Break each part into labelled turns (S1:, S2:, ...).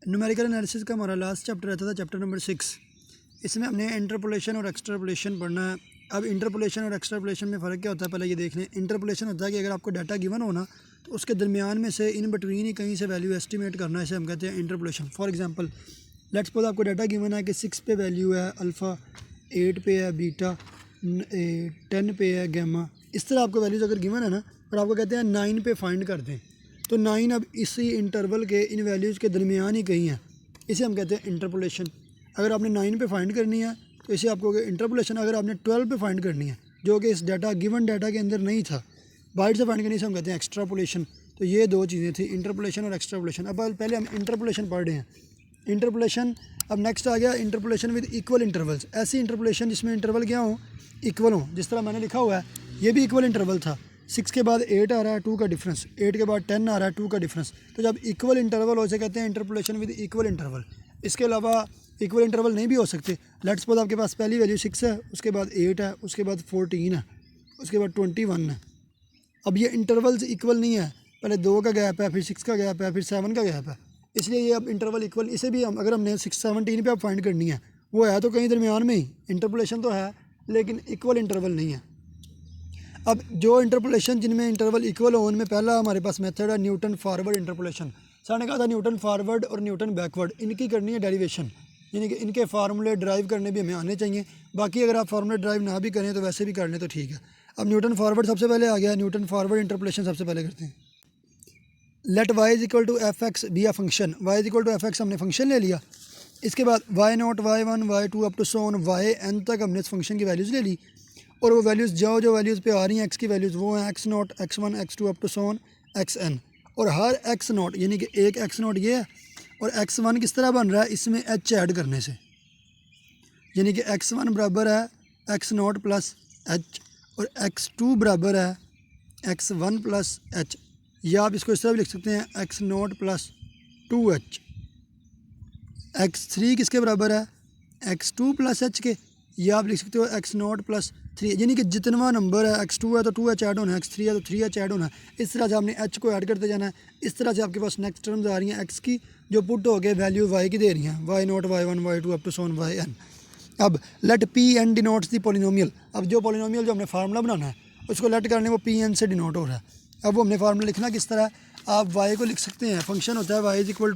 S1: Numerical analysis का हमारा last chapter रहता था चैप्टर नंबर 6। इसमें हमने इंटरपोलेशन और एक्सट्रापोलेशन पढ़ना है। अब इंटरपोलेशन और एक्सट्रापोलेशन में फ़र्क क्या होता है पहले ये देख लें। इंटरपोलेशन होता है कि अगर आपको डाटा गिवन हो ना तो उसके दरमियान में से इन बिटवीन ही कहीं से वैल्यू एस्टिमेट करना है, इसे हम कहते हैं interpolation. For example let's suppose आपको डाटा गिवन है कि 6 पे वैल्यू है अल्फ़ा, 8 पे है बीटा, 10 पे है गैमा। इस तरह आपको वैल्यूज़ अगर गिवन है ना और आपको कहते हैं 9 पे फाइंड कर दें, तो 9 अब इसी इंटरवल के इन वैल्यूज़ के दरमियान ही कहीं है, इसे हम कहते हैं इंटरपोलेशन। अगर आपने 9 पे फाइंड करनी है तो इसे आपको इंटरपोलेशन। अगर आपने 12 पे फाइंड करनी है जो कि इस डाटा गिवन डाटा के अंदर नहीं था, बाइट से फाइंड करनी, से हम कहते हैं एक्स्ट्रापोलेशन। तो ये दो चीज़ें थी, इंटरपोलेशन और एक्स्ट्रापोलेशन। अब पहले हम इंटरपोलेशन पढ़ रहे हैं। इंटरपोलेशन अब नेक्स्ट आ गया इंटरपोलेशन विद इक्वल इंटरवल्स। ऐसी इंटरपोलेशन जिसमें इंटरवल क्या हो, इक्वल हो। जिस तरह मैंने लिखा हुआ है ये भी इक्वल इंटरवल था। 6 के बाद 8 आ रहा है, 2 का डिफरेंस। 8 के बाद 10 आ रहा है, 2 का डिफरेंस। तो जब इक्वल इंटरवल हो इसे कहते हैं इंटरपोलेशन विद इक्वल इंटरवल। इसके अलावा इक्वल इंटरवल नहीं भी हो सकते। लेट्स सपोज आपके पास पहली वैल्यू 6 है, उसके बाद 8 है, उसके बाद 14 है, उसके बाद 21 है। अब ये इंटरवल्स इक्वल नहीं है, पहले 2 का गैप है, फिर 6 का गैप है, फिर 7 का गैप है, इसलिए ये अब इंटरवल इक्वल। इसे भी हम अगर हमने 17 पे आप फाइंड करनी है, वो है तो कहीं दरमियान में ही, इंटरपोलेशन तो है लेकिन इक्वल इंटरवल नहीं है। अब जो इंटरपोलेशन जिनमें इंटरवल इक्वल हो उनमें पहला हमारे पास मेथड है न्यूटन फॉरवर्ड इंटरपोलेशन। सर ने कहा था न्यूटन फॉरवर्ड और न्यूटन बैकवर्ड इनकी करनी है डेरिवेशन, यानी कि इनके फार्मूले ड्राइव करने भी हमें आने चाहिए। बाकी अगर आप फार्मूले ड्राइव ना भी करें तो वैसे भी कर लें तो ठीक है। अब न्यूटन फॉरवर्ड सबसे पहले आ गया, न्यूटन फॉरवर्ड इंटरपोलेशन सबसे पहले करते हैं। Let y is equal to f x be a function. y is equal to f x हमने फंक्शन ले लिया। इसके बाद y0, y1, y2 up to so on yn तक हमने इस फंक्शन की वैल्यूज़ ले ली। और वो वैल्यूज़ जो वैल्यूज़ पे आ रही हैं x की वैल्यूज़ वो हैं x0, x1, x2 up to so on xn। और हर x0 यानी कि एक x0 ये है और x1 किस तरह बन रहा है, इसमें h ऐड करने से, यानी कि x1 बराबर है x0 प्लस h और x2 बराबर है x1 प्लस h। या आप इसको इस तरह भी लिख सकते हैं x0 प्लस 2h। x3 किसके बराबर है, x2 प्लस h के। या आप लिख सकते हो x0 प्लस 3, यानी कि जितना नंबर है x2 है तो 2h ऐड होना है, x3 है तो 3h ऐड होना है। इस तरह से आपने h को ऐड करते जाना है। इस तरह से आपके पास नेक्स्ट टर्म्स आ रही हैं x की जो पुट हो गए वैल्यू y की दे रही हैं, y0, y1, y2 up to so on yn। अब let p n denotes the polynomial. अब जो पोलिनोमियल जो हमने फार्मूला बनाना है उसको लेट करने वो पी एन से डिनोट हो रहा है। अब वो हमने फार्मूला लिखना किस तरह, आप y को लिख सकते हैं, फंक्शन होता है y is equal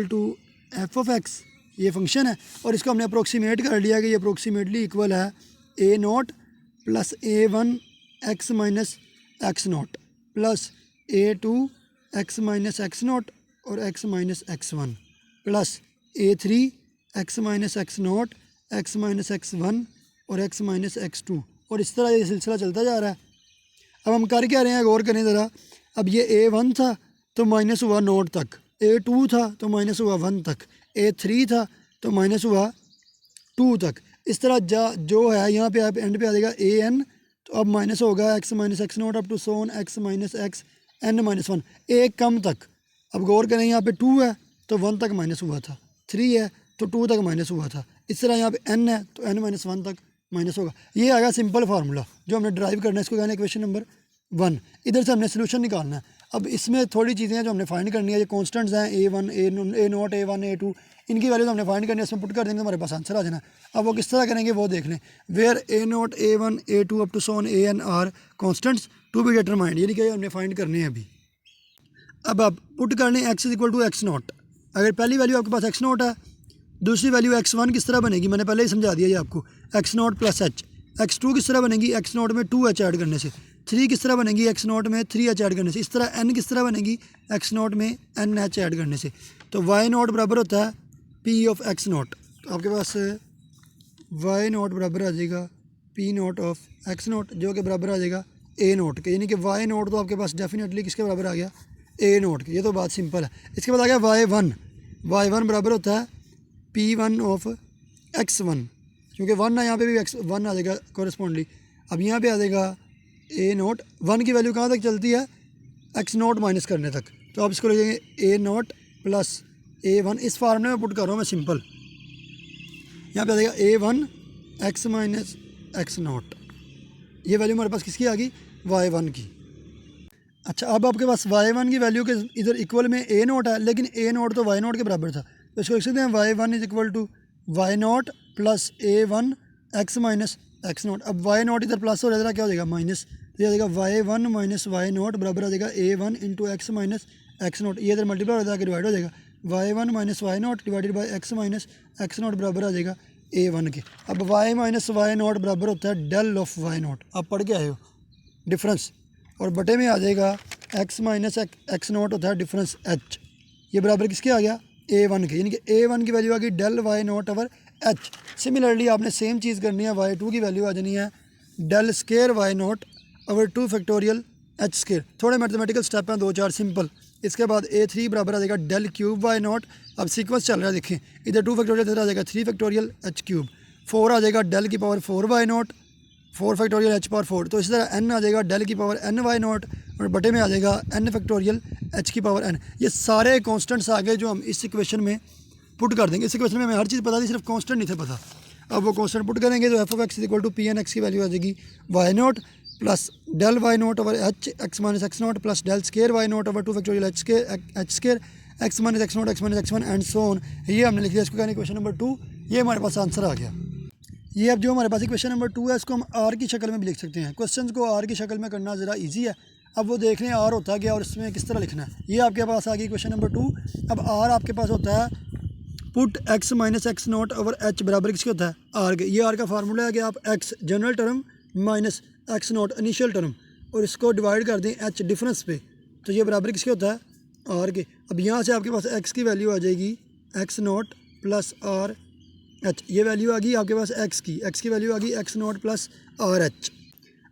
S1: to f of x, ये फंक्शन है। और इसको हमने अप्रोक्सीमेट कर लिया कि ये अप्रोक्सीमेटली इक्वल है a0 plus a1 x minus x0 plus a2 x minus x0 और x minus x1 plus a3 x minus x0 x minus x1 और x माइनस x2। और इस तरह ये सिलसिला चलता जा रहा है। अब हम कर क्या रहे हैं, गौर करें ज़रा। अब ये a1 था तो माइनस हुआ नोट तक, a2 था तो माइनस हुआ 1 तक, a3 था तो माइनस हुआ 2 तक। इस तरह जो है यहाँ पे आप एंड पे आ जाएगा an, तो अब माइनस होगा x minus x0 up to so on x minus x n minus 1, एक कम तक। अब गौर करें यहाँ पे 2 है तो 1 तक माइनस हुआ था, 3 है तो 2 तक माइनस हुआ था। इस तरह यहाँ पे n है तो n माइनस 1 तक माइनस होगा। ये आएगा सिंपल फार्मूला जो हमने ड्राइव करना है, इसको कहना है क्वेश्चन नंबर 1। इधर से हमने सोल्यूशन निकालना है। अब इसमें थोड़ी चीज़ें हैं जो हमने फाइंड करनी है। ये कॉन्स्टेंट्स हैं a1, a0, a1, a2, इनकी वैल्यूज हमने फाइंड करनी है। इसमें पुट कर देंगे तो हमारे पास आंसर आ जाना। अब वो किस तरह करेंगे वो देख लें। Where a0, a1, a2 up to so on an are constants to be determined, यानी कि हमने फाइंड करने हैं अभी। अब आप पुट कर लें x is equal to x0। अगर पहली वैल्यू आपके पास x0 है, दूसरी वैल्यू x1 किस तरह बनेगी, मैंने पहले ही समझा दिया ये आपको, x0 प्लस h। x2 किस तरह बनेगी, x0 में 2h ऐड करने से। 3 किस तरह बनेगी, x0 में 3h ऐड करने से। इस तरह n किस तरह बनेगी, x0 में nh ऐड करने से। तो y0 बराबर होता है p ऑफ x0। तो आपके पास y0 बराबर आ जाएगा p0 ऑफ x0 जो कि बराबर आ जाएगा a0 के, यानी कि y0 तो आपके पास डेफिनेटली किसके बराबर आ गया, a0 के। ये तो बात सिंपल है। इसके बाद आ गया y1 बराबर होता है p1 ऑफ x1, क्योंकि 1 है यहाँ पे भी x1 आ जाएगा कॉरेस्पॉन्डली। अब यहाँ पे आ जाएगा a0, 1 की वैल्यू कहाँ तक चलती है, x0 माइनस करने तक। तो आप इसको लिखेंगे a0 प्लस a1। इस फार्मूले में पुट कर रहा हूँ मैं सिंपल। यहाँ पे आ जाएगा a1 x माइनस x0, ये वैल्यू हमारे पास किसकी आ गई, y1 की। अच्छा, अब आपके पास y1 की वैल्यू के इधर इक्वल में a नोट है, लेकिन a नोट तो y नोट के बराबर था, तो इसको लिख सकते हैं y1 is equal to y naught plus a1 x minus x naught. अब y नोट इधर प्लस हो जाएगा, क्या हो जाएगा माइनस, तो ये आ जाएगा y1 माइनस वाई नोट बराबर आ जाएगा a1 into x minus x naught. ये इधर मल्टीप्लाई हो जाएगा, डिवाइड हो जाएगा, y1 minus y naught divided by x minus x naught बराबर आ जाएगा a1 के। अब y माइनस वाई नोट बराबर होता है डेल ऑफ वाई नोट, आप पढ़ के आए हो डिफरेंस, और बटे में आ जाएगा x माइनस एक्स नोट होता है डिफरेंस h, ये बराबर किसके आ गया a1 के, यानी कि a1 की वैल्यू आ गई del y naught over h। Similarly आपने सेम चीज़ करनी है, y2 की वैल्यू आ जानी है del square y naught over 2 factorial h square. थोड़े मैथमेटिकल स्टेप हैं 2-4 सिंपल। इसके बाद a3 बराबर आ जाएगा डेल क्यूब वाई नोट। अब सीक्वेंस चल रहा है, देखें इधर 2 फैक्टोरियल, इधर आ जाएगा 3 फैक्टोरियल h क्यूब, 4 आ जाएगा डेल की power 4 y naught, 4 factorial h power 4, तो इसी तरह n आ जाएगा डेल की पावर n वाई नोट, और बटे में आ जाएगा n फैक्टोरियल h की पावर n। ये सारे कॉन्स्टेंट्स आ गए जो हम इस इक्वेशन में पुट कर देंगे। इस इक्वेशन में हमें हर चीज़ पता थी, सिर्फ कॉन्स्टेंट नहीं थे पता। अब वो कॉन्स्टेंट पुट करेंगे तो f of x is equal to p n x की वैल्यू आ जाएगी y naught plus del y naught over h x minus x naught plus del square y naught over 2 factorial h square x minus x naught x one and so on. ये हमने लिख दिया, इसको कहने question number 2, ये हमारे पास answer आ गया। ये अब जो हमारे पास क्वेश्चन नंबर 2 है, इसको हम आर की शक्ल में भी लिख सकते हैं। क्वेश्चन को आर की शक्ल में करना ज़रा ईजी है। अब वो देख लें आर होता क्या और इसमें किस तरह लिखना है। ये आपके पास आ गई क्वेश्चन नंबर 2। अब आर आपके पास होता है put x minus x note over H बराबर किसके होता है आर के। ये आर का फार्मूला है कि आप x general term minus x note initial term, और इसको डिवाइड कर दें एच डिफरेंस पे, तो ये बराबर किसके होता है आर के। अब यहाँ से आपके पास एक्स की वैल्यू आ जाएगी x naught plus R H, ये वैल्यू आ गई आपके पास एक्स की वैल्यू आ गई x naught plus R H.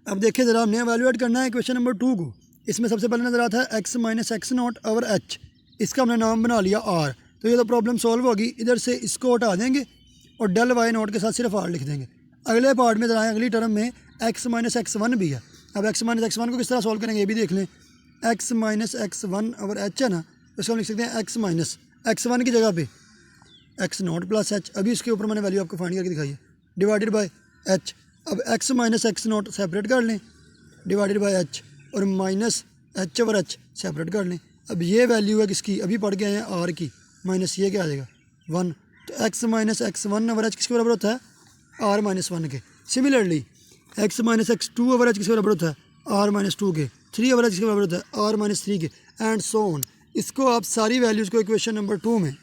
S1: अब देखिए ज़रा, हमने एवेलुएट करना है क्वेश्चन नंबर 2 को। इसमें सबसे पहले नज़र आता है x minus x note over H, इसका हमने नाम बना लिया आर, तो ये तो प्रॉब्लम सॉल्व होगी। इधर से इसको हटा देंगे और डेल वाई नोट के साथ सिर्फ आर लिख देंगे। अगले पार्ट में ज़रा अगली टर्म में एक्स माइनस एक्स वन भी है। अब एक्स माइनस एक्स वन को किस तरह सॉल्व करेंगे ये भी देख लें। X minus x one over H है ना, तो इसको हम लिख सकते हैं एक्स माइनस एक्स वन की जगह पे एक्स नोट प्लस एच, अभी इसके ऊपर मैंने वैल्यू आपको फाइंड करके दिखाई है, डिवाइडेड बाय एच। अब x minus x note separate कर लें डिवाइडेड बाय एच, और minus H over H separate कर लें। अब ये वैल्यू है किसकी, अभी पढ़ के आए हैं आर की, माइनस ये क्या आ जाएगा 1, तो x minus x one over h किसके बराबर होता है आर माइनस 1 के। Similarly x minus x two over h किसके बराबर होता है आर माइनस 2 के, 3 ओवर एच किसके बराबर होता है आर माइनस 3 के, एंड सो ऑन। इसको आप सारी वैल्यूज़ को इक्वेशन नंबर 2 में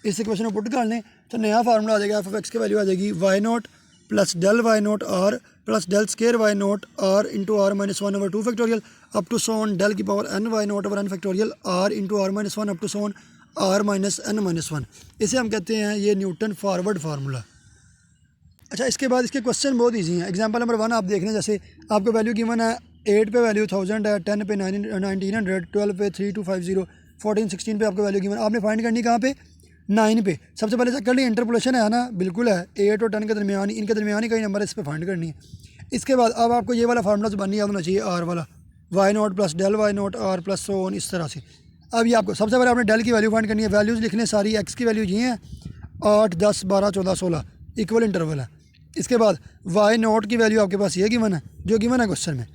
S1: इस इक्वेशन को पुट कर लें तो नया फार्मूला आ जाएगा, एफ ऑफ एक्स की वैल्यू आ जाएगी y naught plus del y naught r plus del square y naught r into r minus 1 over 2 factorial up to सोन डेल की power n y naught over n factorial r into r minus 1 up to सोन r minus n minus 1। इसे हम कहते हैं ये Newton forward formula. अच्छा, इसके बाद इसके क्वेश्चन बहुत ईजी हैं। एग्जाम्पल नंबर 1 आप देख लें, जैसे आपको वैल्यू गिवन है 8 पे वैल्यू 1000 है, 10 पे 1900, 12 पे 3250, 14 16 पे आपको वैल्यू गिवन, आपने फाइंड करनी कहाँ पे 9 पे। सबसे पहले कर ली इंटरपोलेशन है ना, बिल्कुल है 8 और 10 के दरमियान, इनके दरमियान ही कई नंबर है, इस पर फाइंड करनी है। इसके बाद अब आपको ये वाला फार्मूला जुबानी याद होना चाहिए आर वाला, y naught plus del y naught r plus so on, इस तरह से। अब ये आपको सबसे पहले आपने डेल की वैल्यू फाइंड करनी है, वैल्यूज़ लिख लें सारी। एक्स की वैल्यू ये है 8 10 12 14 16 इक्वल इंटरवल है। इसके बाद वाई नोट की वैल्यू आपके पास ये गिवन है जो गिवन है क्वेश्चन में।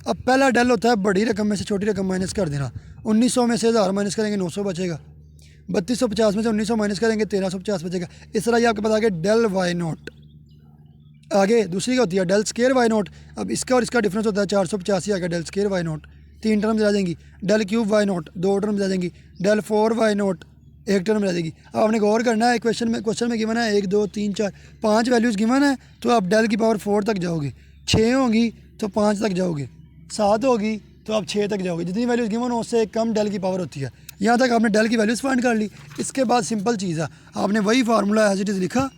S1: अब पहला डेल होता है बड़ी रकम में से छोटी रकम माइनस कर देना। 1900 में से 1000 माइनस करेंगे 900 बचेगा, 3250 में से 1900 माइनस करेंगे 1350 बचेगा। इस तरह ये आपके पास आगे डेल वाई नोट। आगे दूसरी क्या होती है डेल स्केयर वाई नोट। अब इसका और इसका डिफरेंस होता है 485 आगे del square y naught, 3 terms रह जाएंगी। Del cube y naught 2 terms रह जाएंगी। डेल 4 वाई नोट 1 टर्म रह जाएगी। अब आपने गौर करना है, क्वेश्चन में गिवन है 1 2 3 4 5 वैल्यूज़ गिवन है, तो आप डेल की पावर 4 तक जाओगे, 6 होगी तो 5 तक जाओगे, 7 होगी तो आप 6 तक जाओगे। जितनी वैल्यूज़ गिवन हो उससे कम डेल की पावर होती है। यहाँ तक आपने डेल की वैल्यूज़ फाइंड कर ली। इसके बाद सिंपल चीज़ है, आपने वही फार्मूला एज इट इज़ लिखा,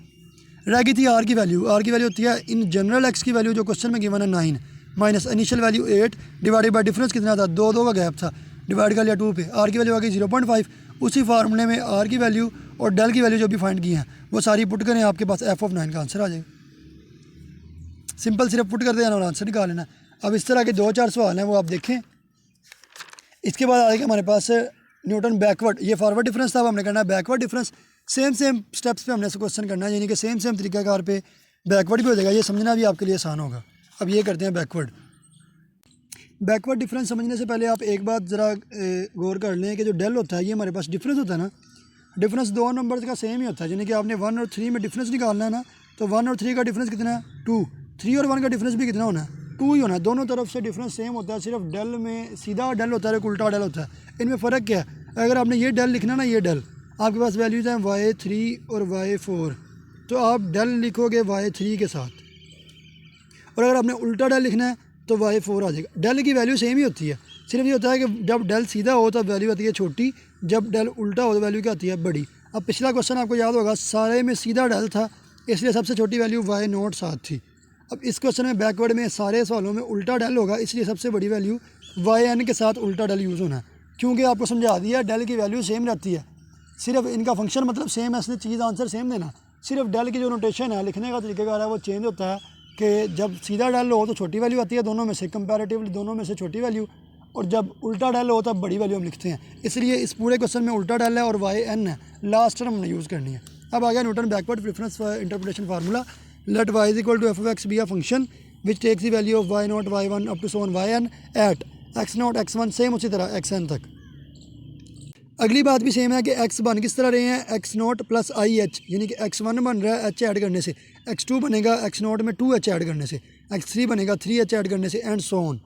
S1: रह गई थी आर की वैल्यू। आर की वैल्यू होती है इन जनरल एक्स की वैल्यू जो क्वेश्चन में गिवन है 9 minus initial value 8 divided by difference कितना था 2 का गैप था, डिवाइड कर लिया 2 पे। आर की वैल्यू आ गई 0.5। उसी फार्मूले में आर की वैल्यू और डेल की वैल्यू जो भी फाइंड की हैं वो सारी पुट करें, आपके पास एफ ऑफ 9 का आंसर आ जाएगा। सिंपल सिर्फ पुट कर देना और आंसर निकाल लेना। अब इस तरह के 2-4 सवाल हैं वो आप देखें। इसके बाद आएगा हमारे पास न्यूटन बैकवर्ड। ये फॉरवर्ड डिफरेंस था, अब हमने करना है बैकवर्ड डिफरेंस। सेम स्टेप्स पे हमने क्वेश्चन करना है, यानी कि सेम तरीकाकार पे बैकवर्ड भी हो जाएगा। ये समझना भी आपके लिए आसान होगा। अब ये करते हैं बैकवर्ड। बैकवर्ड डिफरेंस समझने से पहले आप एक बात ज़रा गौर कर लें कि जो डेल होता है ये हमारे पास डिफरेंस होता है ना, डिफरेंस दो नंबर्स का सेम ही होता है। यानी कि आपने 1 और 3 में डिफरेंस निकालना है ना, तो 1 और 3 का डिफरेंस कितना है 2, 3 और 1 का डिफरेंस भी कितना होना है 2 ही होना है। दोनों तरफ से डिफरेंस सेम होता है, सिर्फ डेल में सीधा डेल होता है और उल्टा डेल होता है। इनमें फ़र्क क्या है, अगर आपने ये डेल लिखना ना, ये डेल आपके पास वैल्यूज़ हैं y3 और y4, तो आप डेल लिखोगे y3 के साथ, और अगर आपने उल्टा डेल लिखना है तो y4 आ जाएगा। डेल की वैल्यू सेम ही होती है, सिर्फ ये होता है कि जब डेल सीधा हो तो वैल्यू आती है छोटी, जब डेल उल्टा हो तो वैल्यू क्या आती है बड़ी। अब पिछला क्वेश्चन आपको याद होगा, सारे में सीधा डेल था, इसलिए सबसे छोटी वैल्यू y0 7 थी। अब इस क्वेश्चन में बैकवर्ड में सारे सवालों में उल्टा डेल होगा, इसलिए सबसे बड़ी वैल्यू yn के साथ उल्टा डेल यूज़ होना है। क्योंकि आपको समझा दिया डेल की वैल्यू सेम रहती है, सिर्फ इनका फंक्शन मतलब सेम है, इसलिए चीज़ आंसर सेम देना। सिर्फ डेल की जो नोटेशन है, लिखने का तरीक़ेकार है, वो चेंज होता है कि जब सीधा डेल हो तो छोटी वैल्यू आती है दोनों में से, कंपैरेटिवली दोनों में से छोटी वैल्यू, और जब उल्टा डेल हो तब बड़ी वैल्यू हम लिखते हैं। इसलिए इस पूरे क्वेश्चन में उल्टा डेल है और yn है, लास्ट टर्म हमने यूज़ करनी है। अब आ गया Newton backward preference interpretation formula. Let y is equal to f of x be a function which takes the value of y0 y1 up to so on yn at x0 x1, same उसी तरह xn तक। अगली बात भी same है कि x बन किस तरह रहे हैं x0 प्लस आई एच, यानी कि x1 बन रहा है h ऐड करने से, x2 बनेगा x0 में 2h ऐड करने से, x3 बनेगा 3h ऐड करने से, एंड सो ऑन।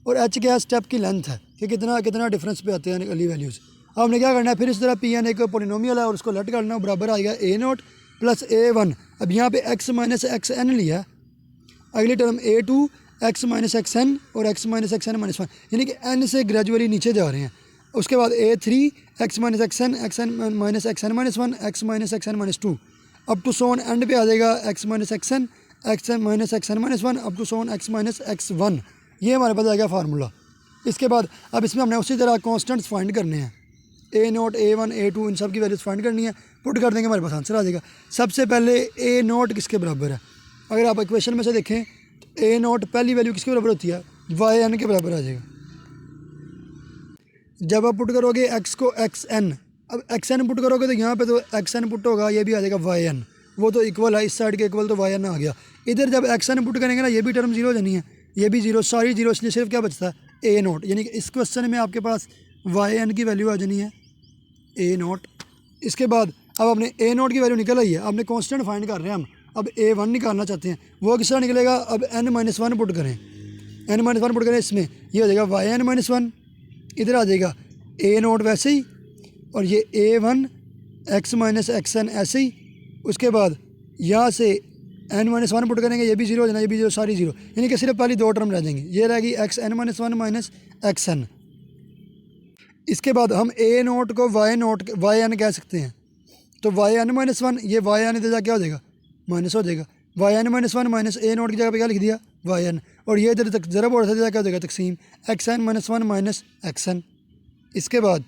S1: और h क्या स्टेप की लेंथ है कि कितना कितना डिफरेंस पे आते हैं अगली वैल्यूज़। आपने क्या करना है, फिर इस तरह Pn एक पोलिनोमियल है और उसको लेट करना, बराबर आएगा a0 प्लस a1। अब यहाँ पे x माइनस xn लिया, अगली term a2 x minus xn और x माइनस xn माइनस 1, यानी कि n से ग्रेजुअली नीचे जा रहे हैं। उसके बाद a3 x minus xn minus xn minus 1 x minus xn minus 2 up to so on and पे आ जाएगा x minus xn minus xn minus 1 up to so on x minus x1। ये हमारे पास आ गया फार्मूला। इसके बाद अब इसमें हमने उसी तरह कॉन्स्टेंट्स फाइंड करने हैं, a0 a1 a2 इन सब की वैल्यूज़ फाइंड करनी है, पुट कर देंगे हमारे पास आंसर आ जाएगा। सबसे पहले a0 किसके बराबर है, अगर आप इक्वेशन में से देखें तो a0 पहली वैल्यू किसके बराबर होती है yn के बराबर आ जाएगा। जब आप पुट करोगे x को xn, अब xn पुट करोगे तो यहाँ पे तो xn पुट होगा, ये भी आ जाएगा yn, वो तो इक्वल है, इस साइड के इक्वल तो yn आ गया। इधर जब xn पुट करेंगे ना, ये भी टर्म जीरो जानी है, ये भी जीरो, सारी जीरो, इसलिए सिर्फ क्या बचता है a0, यानी कि इस क्वेश्चन में आपके पास yn की वैल्यू आ जानी है a0। इसके बाद अब आपने a0 की वैल्यू निकल आई है, आपने कांस्टेंट फाइंड कर रहे हैं हम, अब a1 निकालना चाहते हैं, वो किस तरह निकलेगा, अब n-1 पुट करें, n-1 पुट करें, इसमें ये हो जाएगा yn-1, इधर आ जाएगा a0 वैसे ही, और ये a1 x माइनस xn ऐसे ही। उसके बाद यहाँ से n-1 पुट करेंगे, ये भी जीरो हो जाना, ये भी जीरो, सारी जीरो, यानी कि सिर्फ पहली दो टर्म रह जाएंगी, ये रहेगी xn-1 माइनस xn। इसके बाद हम a0 को yn कह सकते हैं, तो yn-1, ये yn इधर जा क्या हो जाएगा माइनस हो जाएगा, yn-1 माइनस a0 की जगह पे क्या लिख दिया yn, और ये इधर तक ज़रा बोर्ड था क्या हो जाएगा तकसीम xn-1 माइनस xn। इसके बाद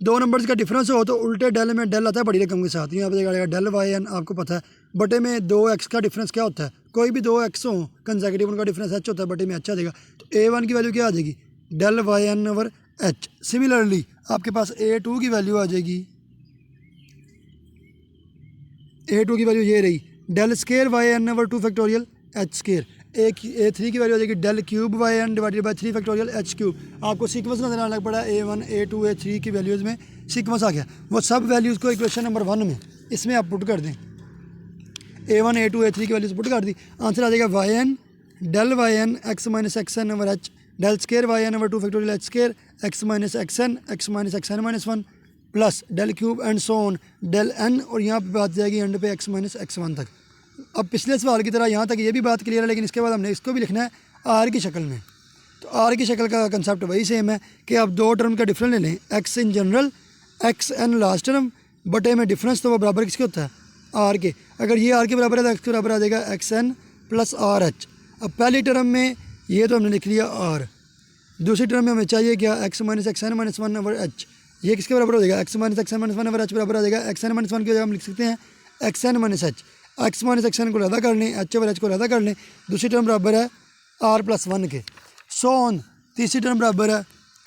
S1: दो नंबर्स का डिफरेंस हो तो उल्टे डेल में डेल आता है बड़ी रकम के साथ, यहाँ पे जाएगा डेल yn, आपको पता है बटे में 2x का डिफरेंस क्या होता है, कोई भी 2x हो कंसेक्यूटिव उनका डिफरेंस h होता है, बटे में h आ जाएगा, तो a1 की वैल्यू क्या आ जाएगी del yn over h। Similarly आपके पास a2 की वैल्यू आ जाएगी, a2 की वैल्यू ये रही del square yn over 2 factorial h square, a3 की वैल्यू आ जाएगी del cube yn divided by 3 factorial h cube. आपको सीक्वेंस नजर आने लग पड़ा, a1 a2 a3 की वैल्यूज़ में सीक्वेंस आ गया, वो सब वैल्यूज़ को इक्वेशन नंबर 1 में इसमें आप पुट कर दें, a1 a2 a3 की वैल्यूज़ पुट कर दी, आंसर आ जाएगा yn del yn x minus xn over h del square yn over 2 factorial h square x minus xn minus 1 plus del cube and so on del n, और यहाँ पे बात जाएगी and पे x minus x1 तक। अब पिछले सवाल की तरह यहाँ तक ये भी बात क्लियर है, लेकिन इसके बाद हमने इसको भी लिखना है r की शक्ल में। तो r की शक्ल का कंसेप्ट वही सेम है कि आप दो टर्म का डिफरेंस ले लें, x in general xn last term, बटे में डिफरेंस तो वो बराबर किसके होता है r के, अगर ये r के बराबर है तो x के बराबर आ जाएगा xn प्लस rh। अब पहली टर्म में ये तो हमने लिख लिया r, दूसरी टर्म में हमें चाहिए क्या x minus xn minus 1 over h, ये किसके बराबर हो जाएगा x minus xn minus 1 over h बराबर आ जाएगा xn माइनस 1 की जगह हम लिख सकते हैं xn minus h, x minus xn को लदा कर लें, h ओवर h को लदा कर लें, दूसरी टर्म बराबर है r प्लस 1 के, सो ऑन तीसरी टर्म बराबर है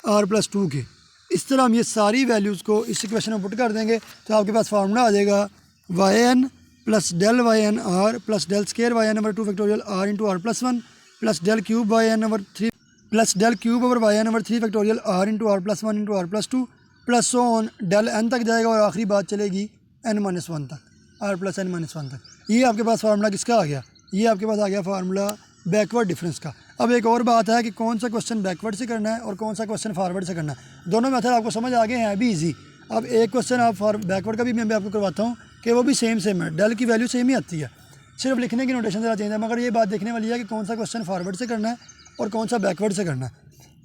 S1: r प्लस 2 के। इस तरह हम ये सारी वैल्यूज़ को इस इक्वेशन में पुट कर देंगे तो आपके पास फार्मूला आ जाएगा yn plus del yn r plus del square yn over 2 factorial r into r plus 1 plus del cube yn over 3 plus del cube over y n over 3 factorial r into r plus 1 into r plus 2 plus so on del n तक जाएगा और आखिरी बात चलेगी n-1 तक, are plus n-1 तक। ये आपके पास फार्मूला किसका आ गया? ये आपके पास आ गया फार्मूला बैकवर्ड डिफरेंस का। अब एक और बात है कि कौन सा क्वेश्चन बैकवर्ड से करना है और कौन सा क्वेश्चन फॉरवर्ड से करना है। दोनों मेथड आपको समझ आ गए हैं, अभी ईजी। अब एक क्वेश्चन आप बैकवर्ड का भी मैं आपको करवाता हूँ कि वो भी सेम है, डेल की वैल्यू सेम ही आती है, सिर्फ लिखने की नोटेशन ज़रा चेंज है। मगर ये बात देखने वाली है कि कौन सा क्वेश्चन फॉरवर्ड से करना है और कौन सा बैकवर्ड से करना है।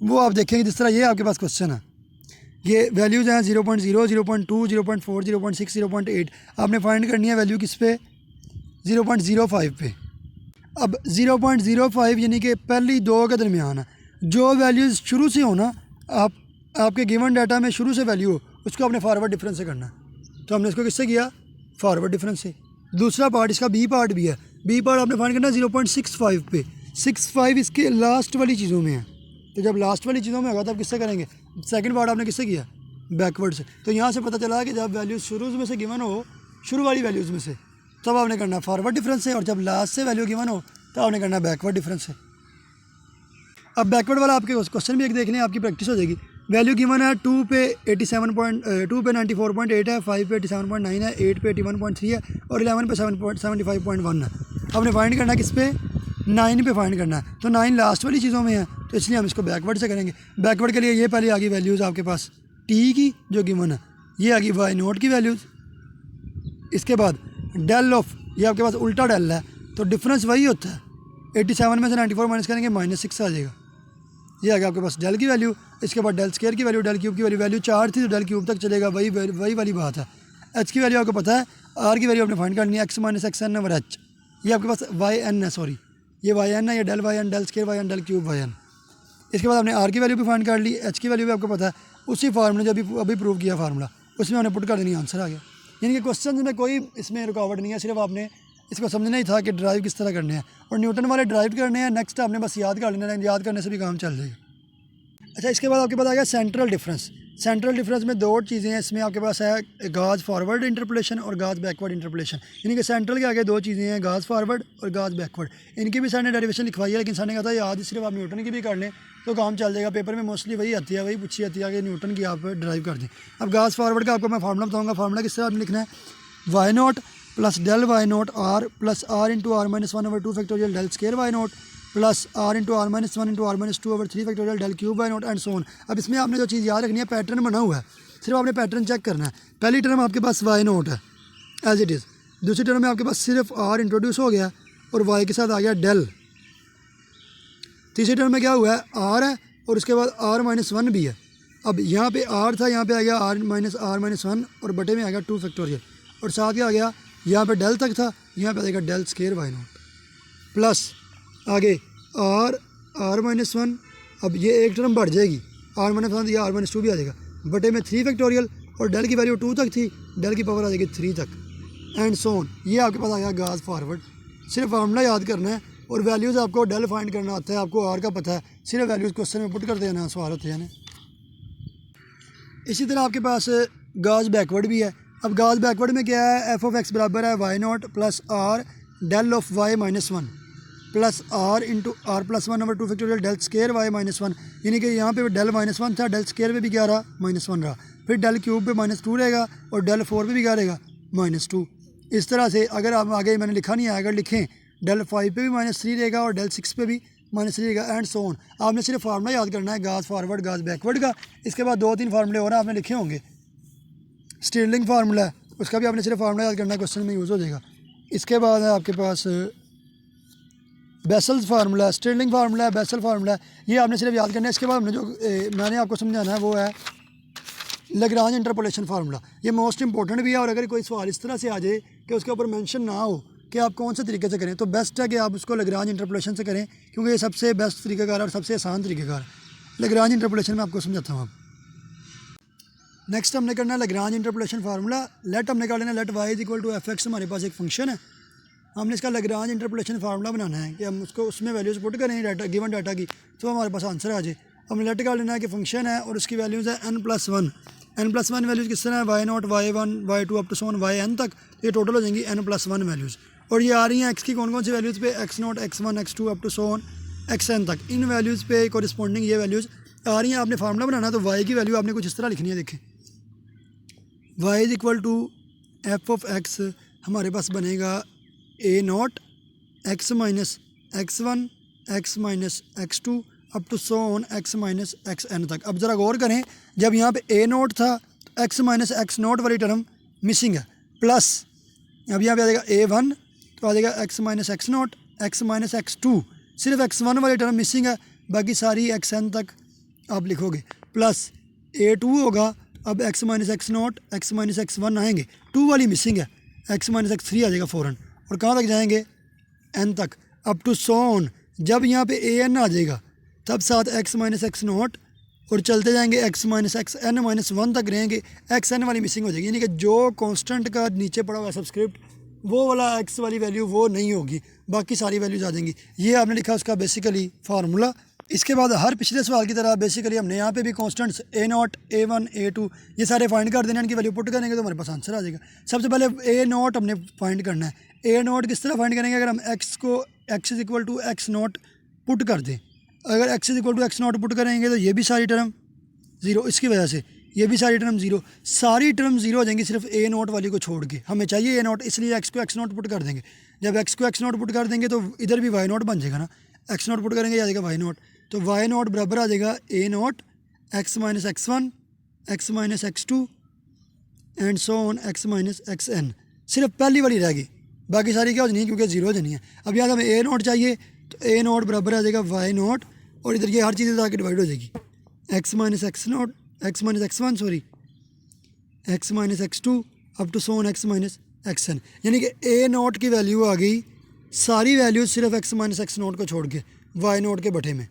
S1: वो आप देखेंगे जिस तरह ये आपके पास क्वेश्चन है, ये वैल्यूज़ हैं 0.0, 0.2, 0.4, 0.6, 0.8। आपने फाइंड करनी है वैल्यू किस पे? 0.05 पे। अब 0.05 यानी कि पहली दो के दरमियान है। जो वैल्यूज़ शुरू से हो ना, आपके गिवन डाटा में शुरू से वैल्यू हो, उसको आपने फॉरवर्ड डिफरेंस से करना है। तो हमने इसको किससे किया? फॉरवर्ड डिफरेंस से। दूसरा पार्ट, इसका बी पार्ट भी है। बी पार्ट आपने फाइंड करना है 0.65 पे। 65 इसके लास्ट वाली चीज़ों में है, तो जब लास्ट वाली चीज़ों में होगा तब किससे करेंगे? सेकंड पार्ट आपने किससे किया? बैकवर्ड से। तो यहाँ से पता चला कि जब वैल्यूज़ शुरू में से गिवन हो, शुरू वाली वैल्यूज़ में से, तब आपने करना फॉरवर्ड डिफरेंस से, और जब लास्ट से वैल्यू गिवन हो तब आपने करना बैकवर्ड डिफरेंस से। अब बैकवर्ड वाला आपके क्वेश्चन भी एक देख लें, आपकी प्रैक्टिस हो जाएगी। वैल्यू गिवन है 2 पे 94.8 है, 5 पे 87.9 है, 8 पे 81.3 है और 11 पे 75.1 है। आपने फाइंड करना किस पे? 9 पे फाइंड करना है। तो 9 लास्ट वाली चीज़ों में है, तो इसलिए हम इसको बैकवर्ड से करेंगे। बैकवर्ड के लिए ये पहले आ गई वैल्यूज़ आपके पास टी की जो गिवन है, ये आ गई वाई नोट की वैल्यूज़। इसके बाद डेल ऑफ, ये आपके पास उल्टा डेल है, तो डिफरेंस वही होता है। 87 में से 94 माइनस करेंगे -6 आ जाएगा। ये आ गया आपके पास डेल की वैल्यू। इसके बाद डेल स्क्वायर की वैल्यू, डेल क्यूब की वैल्यू 4 थी तो डेल क्यूब तक चलेगा, वही वाली बात है। एच की वैल्यू आपको पता है, आर की वैल्यू आपने फाइंड करनी है, x minus x n over h. ये आपके पास वाई एन है, सॉरी ये वाई एन है, ये del y n, del square y n, del cube y n. इसके बाद आपने आर की वैल्यू भी फाइंड कर ली, एच की वैल्यू भी आपको पता है, उसी फार्मूले जो अभी प्रूव किया फार्मूला, उसमें हमने पुट कर देनी, आंसर आ गया। यानी कि क्वेश्चन में कोई इसमें रुकावट नहीं है, सिर्फ आपने इसको समझना ही था कि ड्राइव किस तरह करने हैं, और न्यूटन वाले ड्राइव करने हैं। नेक्स्ट आपने बस याद कर लेना है, याद करने से भी काम चल जाएगा। अच्छा, इसके बाद आपके पास आ गया सेंट्रल डिफरेंस। सेंट्रल डिफरेंस में दो चीज़ें हैं, इसमें आपके पास है गाज फॉरवर्ड इंटरपोलेशन और गाज बैकवर्ड इंटरपोलेशन। यानी कि सेंट्रल के आगे दो चीज़ें हैं, गाज फॉरवर्ड और गाज बैकवर्ड। इनकी भी सर ने डेरिवेशन लिखवाई है, लेकिन सर ने कहा था याद सिर्फ आप न्यूटन की भी कर लें तो काम चल जाएगा। पेपर में मोस्टली वही आती है, वही पूछी आती है कि न्यूटन की आप ड्राइव कर दें। अब गाज फॉरवर्ड का आपको मैं फार्मूला बताऊँगा। फार्मूला किस तरह आपने लिखना है? Y naught plus del y naught r plus r into r minus 1 over 2 factorial del square y naught plus r into r minus 1 into r minus 2 over 3 factorial del cube y naught and so on. अब इसमें आपने जो चीज़ याद रखनी है, pattern बना हुआ है, सिर्फ आपने पैटर्न चेक करना है। पहली टर्म आपके पास वाई नोट है एज इट इज़, दूसरी टर्म में आपके पास सिर्फ आर इंट्रोड्यूस हो गया और वाई के साथ आ गया डेल। तीसरी टर्म में क्या हुआ है? आर है और उसके बाद आर माइनस 1 भी है। अब यहाँ पे आर था, यहाँ पे आ गया आर माइनस 1 और बटे में आ गया 2 फैक्टोरियल, और साथ क्या आ गया? यहाँ पे डेल तक था, यहाँ पे आ जाएगा del square y naught plus आगे आर माइनस 1। अब ये एक टर्म बढ़ जाएगी, आर माइनस 1 या आर माइनस 2 भी आ जाएगा, बटे में 3 फैक्टोरियल, और डेल की वैल्यू 2 तक थी, डेल की पावर आ जाएगी 3 तक एंड सो ऑन। ये आपके पास आ गया गाज फॉरवर्ड। सिर्फ फार्मूला याद करना है और वैल्यूज़ आपको डेल फाइंड करना आता है, आपको आर का पता है, सिर्फ वैल्यूज़ क्वेश्चन में पुट कर देना, सवाल होते हैं। इसी तरह आपके पास गाज बैकवर्ड भी है। अब गाज बैकवर्ड में क्या है? एफ ऑफ एक्स बराबर है y naught plus r del of y minus 1 plus r into r plus 1 over 2 factorial del square y minus 1। यानी कि यहाँ पे डेल -1 था, डेल स्क्वायर पे भी क्या रहा? -1 रहा, फिर डेल क्यूब पे -2 रहेगा और डेल 4 पे भी क्या रहेगा? -2। इस तरह से अगर आप आगे मैंने लिखा नहीं है, अगर लिखें डेल 5 पे भी -3 रहेगा और डेल 6 पे भी -3 रहेगा एंड सो ऑन। आपने सिर्फ फार्मूला याद करना है गाज फॉरवर्ड गाज बैकवर्ड का। इसके बाद 2-3 फार्मूले और आपने लिखे होंगे। स्टिरलिंग फार्मूला है, उसका भी आपने सिर्फ फार्मूला याद करना है, क्वेश्चन में यूज़ हो जाएगा। इसके बाद है आपके पास बेसल्स फार्मूला है, स्टिरलिंग फार्मूला है, बेसल फार्मूला है, ये आपने सिर्फ याद करना है। इसके बाद हमने जो मैंने आपको समझाना है वो है लैग्रांज इंटरपोलेशन फार्मूला। ये मोस्ट इंपॉर्टेंट भी है, और अगर कोई सवाल इस तरह से आ जाए कि उसके ऊपर मेंशन ना हो कि आप कौन से तरीके से करें, तो बेस्ट है कि आप उसको लैग्रांज इंटरपोलेशन से करें, क्योंकि ये सबसे बेस्ट तरीक़ाकार और सबसे आसान तरीक़ाकार है। लैग्रांज इंटरपोलेशन में आपको समझाता हूँ। नेक्स्ट हमने करना है लैग्रांज इंटरपोलेशन फार्मूला। लेट हमने कर लेना, let y is equal to f x हमारे पास एक फंक्शन है। हमने इसका लैग्रांज इंटरपोलेशन फार्मूला बनाना है कि हम उसको उसमें वैल्यूज़ पुट करें डाटा गिवन डाटा की, तो हमारे पास आंसर आ जाए। हमने लेट कर लेना है कि फंक्शन है और उसकी वैल्यूज़ है n+1। n+1 वैल्यूज़ किस तरह है? Y naught y 1 y 2 up to so on y n तक, ये टोटल हो जाएंगी n+1 वैल्यूज़। और ये आ रही हैं एक्स की कौन कौन सी वैल्यूज़ पे? x0 x1 x2 up to so on x n तक, इन वैल्यूज़ पे कॉरिस्पॉन्डिंग ये वैल्यूज़ आ रही हैं। आपने फार्मूला बनाना तो वाई की वैल्यू आपने कुछ इस तरह लिखनी है। देखें y is equal to f of x हमारे पास बनेगा a naught x minus x one x minus x two up to so on x minus x n तक। अब ज़रा गौर करें, जब यहाँ पे ए नोट था एक्स माइनस एक्स नोट वाली टर्म मिसिंग है, प्लस अब यहाँ पे आ जाएगा ए वन तो आ जाएगा x minus x naught x minus x two, सिर्फ एक्स वन वाली टर्म मिसिंग है, बाकी सारी एक्स एन तक आप लिखोगे, प्लस ए टू होगा। अब x minus x naught x minus x one आएंगे, टू वाली मिसिंग है, एक्स माइनस एक्स थ्री आ जाएगा फ़ौरन, और कहाँ तक जाएंगे एन तक अप टू सो ऑन। जब यहाँ पे ए एन आ जाएगा तब साथ एक्स माइनस एक्स नोट और चलते जाएंगे x minus x n minus one तक रहेंगे, एक्स एन वाली मिसिंग हो जाएगी, यानी कि जो कांस्टेंट का नीचे पड़ा हुआ सब्सक्रिप्ट वो वाला एक्स वाली वैल्यू वो नहीं होगी, बाकी सारी वैल्यूज आ जाएंगी। ये आपने लिखा उसका बेसिकली फार्मूला। इसके बाद हर पिछले सवाल की तरह बेसिकली हमने यहाँ पे भी constants a naught a one a two ये सारे फाइंड कर देना, इनकी वैल्यू पुट करेंगे तो हमारे पास आंसर आ जाएगा। सबसे पहले ए नॉट हमने फाइंड करना है। ए नॉट किस तरह फाइंड करेंगे, अगर हम एक्स को x is equal to x naught put कर दें, अगर x is equal to x naught put करेंगे तो ये भी सारी टर्म ज़ीरो, इसकी वजह से ये भी सारी टर्म ज़ीरो, सारी टर्म ज़ीरो हो जाएंगी सिर्फ ए नॉट वाली को छोड़ के। हमें चाहिए ए नॉट, इसलिए एक्स को एक्स नॉट पुट कर देंगे। जब एक्स को एक्स नॉट पुट कर देंगे तो इधर भी वाई नॉट बन जाएगा ना, एक्स नॉट पुट करेंगे आ जाएगा वाई नॉट, तो वाई नॉट बराबर आ जाएगा a naught x minus x one x minus x two and so on x minus x n. सिर्फ पहली वाली रह गई, बाकी सारी क्या हो जानी है क्योंकि ज़ीरो हो जानी है। अब यहाँ हमें ए नॉट चाहिए तो ए नॉट बराबर आ जाएगा वाई नॉट, और इधर ये हर चीज़ आके डिवाइड हो जाएगी, x minus x naught x minus x one sorry x minus x two up to so on x minus x n, यानी कि ए नॉट की वैल्यू आ गई सारी वैल्यूज सिर्फ एक्स माइनस एक्स नॉट को छोड़ के वाई नॉट के बटे में।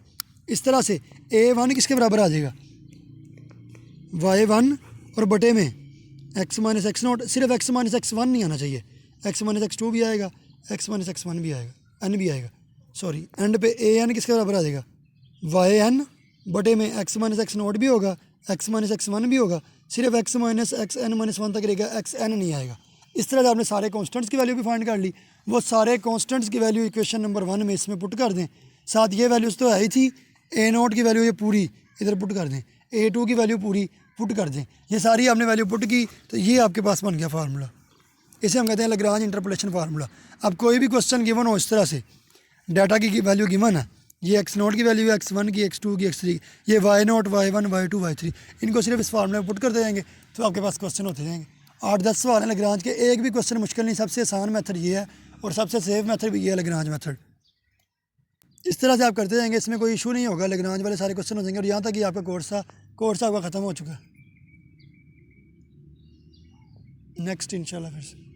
S1: इस तरह से ए वन किसके बराबर आ जाएगा वाई वन और बटे में एक्स माइनस एक्स नॉट, सिर्फ एक्स माइनस एक्स वन नहीं आना चाहिए, एक्स माइनस एक्स टू भी आएगा एक्स माइनस एक्स वन भी आएगा एन भी आएगा सॉरी, एंड पे ए एन किसके बराबर आ जाएगा वाई एन बटे में एक्स माइनस एक्स नॉट भी होगा एक्स माइनस एक्स वन भी होगा, सिर्फ x minus x n minus one तक रहेगा, एक्स एन नहीं आएगा। इस तरह से आपने सारे कॉन्स्टेंट्स की वैल्यू भी फाइंड कर ली, वो सारे कॉन्स्टेंट्स की वैल्यू इक्वेशन नंबर वन में इसमें पुट कर दें, साथ ये वैल्यूज़ तो है ही थी, ए नोट की वैल्यू ये पूरी इधर पुट कर दें, ए टू की वैल्यू पूरी पुट कर दें, ये सारी आपने वैल्यू पुट की तो ये आपके पास बन गया फार्मूला। इसे हम कहते हैं लैग्रांज इंटरपोलेशन फार्मूला। अब कोई भी क्वेश्चन गिवन हो इस तरह से, डाटा की वैल्यू गिवन है, ये एक्स नोट की वैल्यू है एक्स वन की एक्स टू की एक्स थ्री, ये y naught y one y two y three, इनको सिर्फ इस फार्मूले में पुट करते जाएंगे तो आपके पास क्वेश्चन होते जाएंगे। 8-10 सवाल हैं लैग्रांज के, एक भी क्वेश्चन मुश्किल नहीं, सबसे आसान मेथड ये है और सबसे सेफ मेथड भी ये है लैग्रांज मेथड। इस तरह से आप करते जाएंगे, इसमें कोई इशू नहीं होगा, लैग्रांज वाले सारे क्वेश्चन हो जाएंगे। और यहाँ तक कि आपका कोर्स आपका ख़त्म हो चुका है। नेक्स्ट इंशाल्लाह फिर से।